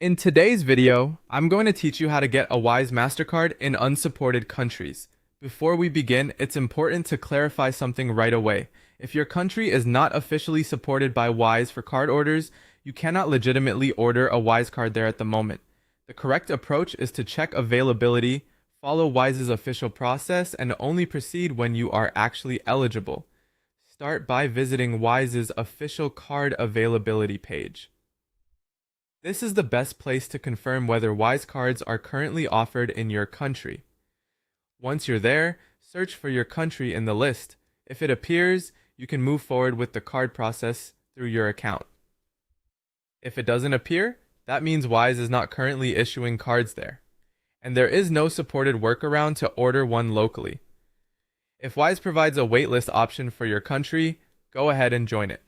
In today's video, I'm going to teach you how to get a Wise Mastercard in unsupported countries. Before we begin, it's important to clarify something right away. If your country is not officially supported by Wise for card orders, you cannot legitimately order a Wise card there at the moment. The correct approach is to check availability, follow Wise's official process, and only proceed when you are actually eligible. Start by visiting Wise's official card availability page. This is the best place to confirm whether Wise cards are currently offered in your country. Once you're there, search for your country in the list. If it appears, you can move forward with the card process through your account. If it doesn't appear, that means Wise is not currently issuing cards there, and there is no supported workaround to order one locally. If Wise provides a waitlist option for your country, go ahead and join it.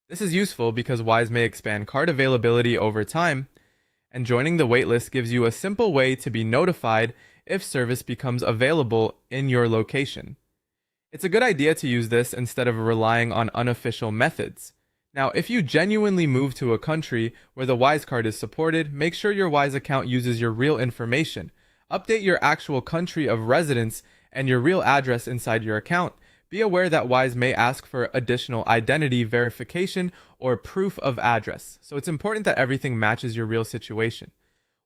This is useful because Wise may expand card availability over time, and joining the waitlist gives you a simple way to be notified if service becomes available in your location. It's a good idea to use this instead of relying on unofficial methods. Now, if you genuinely move to a country where the Wise card is supported, make sure your Wise account uses your real information. Update your actual country of residence and your real address inside your account. Be aware that Wise may ask for additional identity verification or proof of address, so it's important that everything matches your real situation.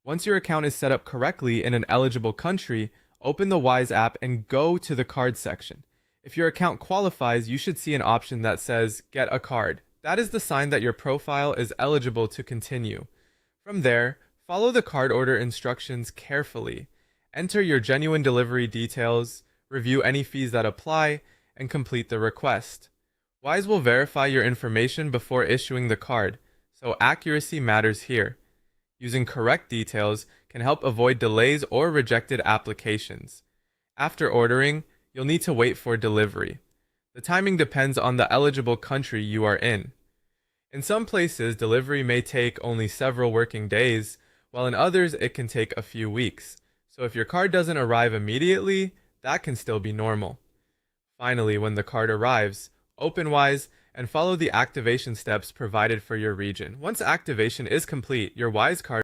Once your account is set up correctly in an eligible country, open the Wise app and go to the card section. If your account qualifies, you should see an option that says Get a Card. That is the sign that your profile is eligible to continue. From there, follow the card order instructions carefully. Enter your genuine delivery details, review any fees that apply, and complete the request. Wise will verify your information before issuing the card, so accuracy matters here. Using correct details can help avoid delays or rejected applications. After ordering, you'll need to wait for delivery. The timing depends on the eligible country you are in. In some places, delivery may take only several working days, while in others it can take a few weeks. So if your card doesn't arrive immediately, that can still be normal. Finally, when the card arrives, open Wise and follow the activation steps provided for your region. Once activation is complete, your Wise card